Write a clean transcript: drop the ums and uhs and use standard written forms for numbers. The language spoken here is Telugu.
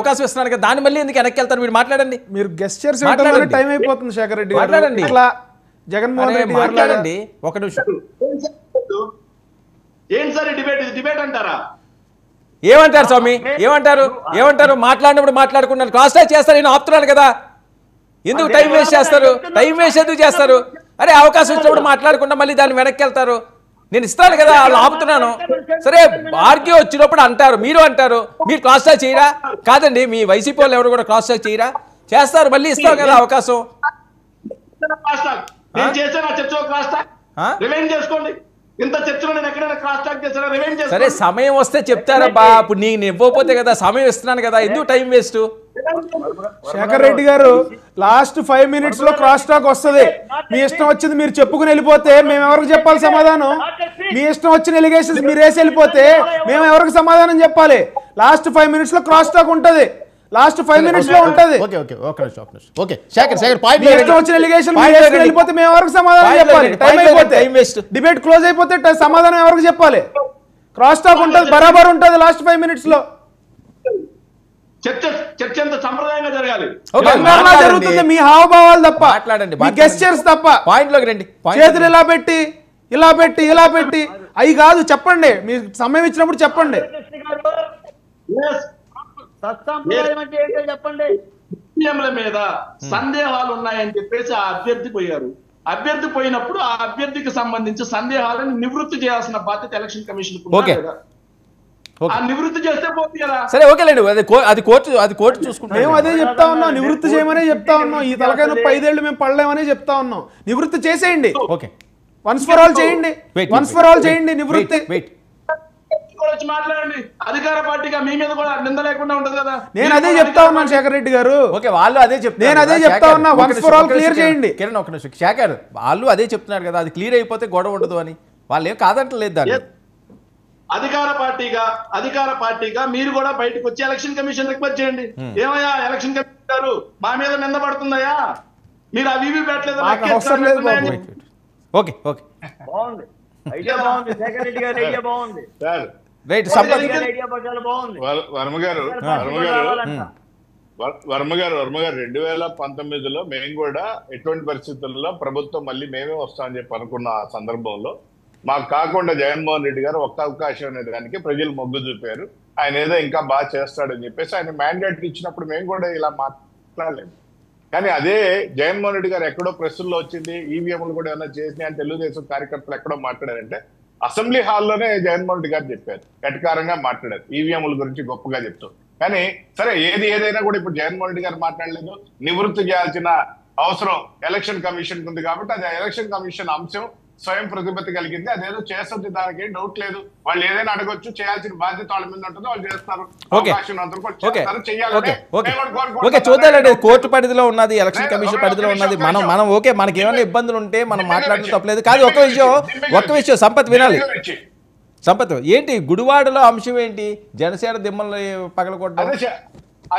అవకాశం ఇస్తున్నాను కదా, దాన్ని మళ్ళీ ఎందుకు వెనక్కి వెళ్తారు? మీరు మాట్లాడండి. మీరు గెస్చర్స్ టైం అయిపోతుంది శేఖర్ రెడ్డి మాట్లాడండి. ఇట్లా జగన్మోహన్ రెడ్డి మాట్లాడండి ఒక నిమిషం. ఏం సార్ డిబేట్ అంటారా? ఏమంటారు స్వామి? ఏమంటారు? మాట్లాడినప్పుడు మాట్లాడుకున్నారు, క్రాస్ టాక్ చేస్తారు. నేను ఆపుతున్నాను కదా, ఎందుకు టైం వేస్ట్ చేస్తారు? టైం వేస్ట్ ఎందుకు చేస్తారు? అరే అవకాశం ఇచ్చినప్పుడు మాట్లాడకుండా మళ్ళీ దాన్ని వెనక్కి వెళ్తారు. నేను ఇస్తాను కదా, వాళ్ళు ఆపుతున్నాను. సరే ఆర్గ్యూ వచ్చినప్పుడు అంటారు, మీరు అంటారు మీరు క్రాస్ టాక్ చేయరా? కాదండి, మీ వైసీపీ వాళ్ళు ఎవరు కూడా క్రాస్ టాక్ చేయరా? చేస్తారు, మళ్ళీ ఇస్తాం కదా అవకాశం. నేను చేశాను ఆ చర్చలో క్రాస్ టాక్, రివైండ్ చేసుకోండి. ఇంత చర్చలో నేను ఎక్కడైనా క్రాస్ టాక్ చేశాను, రివైండ్ చేసుకోండి. సరే సమయం వస్తే చెప్తారబ్బా, ఇప్పుడు నీకు ఇవ్వకపోతే కదా, సమయం ఇస్తున్నాను కదా, ఎందుకు టైం వేస్ట్? శేఖర్ రెడ్డి గారు లాస్ట్ 5 minutes లో క్రాస్ టాక్ వస్తుంది. మీ ఇష్టం వచ్చింది మీరు చెప్పుకుని వెళ్ళిపోతే మేము ఎవరికి చెప్పాలి సమాధానం? మీ ఇష్టం వచ్చిన ఎలిగేషన్స్ మీరు వేసి వెళ్ళిపోతే మేము ఎవరికి సమాధానం చెప్పాలి? లాస్ట్ 5 minutes లో క్రాస్ టాక్ ఉంటది. లాస్ట్ 5 minutes లో ఉంటది. మీ ఇష్టం వచ్చిన ఎలిగేషన్ వెళ్ళిపోతే మేము ఎవరికి సమాధానం చెప్పాలి? టైం అయిపోతే డిబేట్ క్లోజ్ అయిపోతే సమాధానం ఎవరికి చెప్పాలి? క్రాస్ టాక్ ఉంటది, బరాబర్ ఉంటది లాస్ట్ 5 minutes లో. చర్చ ఎంత సంప్రదాయంగా జరగాలి. జరుగుతుంది మీ హావభావాలు తప్ప, మాట్లాడండి, మీ గెస్చర్స్ తప్ప. పాయింట్ లోకి రండి. చేతులు ఇలా పెట్టి అవి కాదు. చెప్పండి, మీ సమయం ఇచ్చినప్పుడు చెప్పండి. చెప్పండి. మీద సందేహాలు ఉన్నాయని చెప్పేసి ఆ అభ్యర్థి పోయారు. అభ్యర్థి పోయినప్పుడు ఆ అభ్యర్థికి సంబంధించి సందేహాలను నివృత్తి చేయాల్సిన బాధ్యత ఎలక్షన్ కమిషన్. నివృత్తి చేస్తే పోతుంది కదా. సరే ఓకేలేండి, అది కోర్టు చూసుకుంటాం. మేము అదే చెప్తా ఉన్నాం, నివృత్తి చేయమనే చెప్తా ఉన్నాం. ఈ తలకాయ 5 ఏళ్ళు మేము పడలేమనే చెప్తా ఉన్నాం. నివృత్తి చేసేయండి, ఓకే, వన్స్ ఫర్ ఆల్ చేయండి, వన్స్ ఫర్ ఆల్ చేయండి నివృత్తి. మాట్లాడండి, అధికార పార్టీగా మీ మీద కూడా నింద లేకుండా ఉంటది కదా. నేను అదే చెప్తా ఉన్నాను శేఖర్ రెడ్డి గారు. ఓకే, వాళ్ళు అదే చెప్తారు, నేను అదే చెప్తా ఉన్నా, వన్స్ ఫర్ ఆల్ క్లియర్ చేయండి. కిరణ్ ఒక నిమిషం, శేఖర్ వాళ్ళు అదే చెప్తున్నారు కదా, అది క్లియర్ అయిపోతే గొడవ ఉండదు అని. వాళ్ళు ఏం కాదంటలేదు దాన్ని. అధికార పార్టీగా మీరు కూడా బయటకు వచ్చి ఎలక్షన్ కమిషన్ రిక్వెస్ట్ చేయండి. ఏమయ్యా ఎలక్షన్ కమిషన్ గారు మా మీద నింద పడుతుందయ్యా, మీరు అవి పెట్టలేదు. ఓకే ఓకే, బాగుంది, ఐడియా బాగుంది, శేఖర్ రెడ్డి గారి ఐడియా బాగుంది. రైట్, వర్మ గారు 2019లో మేము కూడా ఎటువంటి పరిస్థితుల్లో ప్రభుత్వం మళ్ళీ మేమే వస్తామని చెప్పి అనుకున్న ఆ సందర్భంలో మాకు కాకుండా జగన్మోహన్ రెడ్డి గారు ఒక్క అవకాశం అనే దానికి ప్రజలు మొగ్గు చూపారు. ఆయన ఏదో ఇంకా బాగా చేస్తాడని చెప్పేసి ఆయన మ్యాండేట్ ఇచ్చినప్పుడు మేము కూడా ఇలా మాట్లాడలేదు. కానీ అదే జగన్మోహన్ రెడ్డి గారు ఎక్కడో ప్రెస్సుల్లో వచ్చింది, ఈవీఎంలు కూడా ఏమైనా చేసినాయి అని తెలుగుదేశం కార్యకర్తలు ఎక్కడో మాట్లాడారంటే అసెంబ్లీ హాల్లోనే జగన్మోహన్ రెడ్డి గారు చెప్పారు, ఎటకారంగా మాట్లాడారు, ఈవీఎంల గురించి గొప్పగా చెప్తూ. కానీ సరే ఏదైనా కూడా ఇప్పుడు జగన్మోహన్ రెడ్డి గారు మాట్లాడలేదు. నివృత్తి చేయాల్సిన అవసరం ఎలక్షన్ కమిషన్ ఉంది కాబట్టి అది ఎలక్షన్ కమిషన్ అంశం స్వయం ప్రతిపత్తి కలిగింది. అదేదో చేస్తుంది, దానికి ఏం డౌట్ లేదు. వాళ్ళు ఏదైనా అడగొచ్చు, చేయాల్సిన బాధ్యత వాళ్ళ మీద ఉంటుంది, వాళ్ళు చేస్తారు. చూద్దాండి, కోర్టు పరిధిలో ఉన్నది, ఎలక్షన్ కమిషన్ పరిధిలో ఉన్నది. మనం ఓకే, మనకి ఏమైనా ఇబ్బందులు ఉంటే మనం మాట్లాడడం తప్పలేదు. కానీ ఒక్క విషయం సంపత్ వినాలి. సంపత్ ఏంటి గుడివాడలో అంశం ఏంటి? జనసేన దిమ్మల్ని పగలగొట్టడం.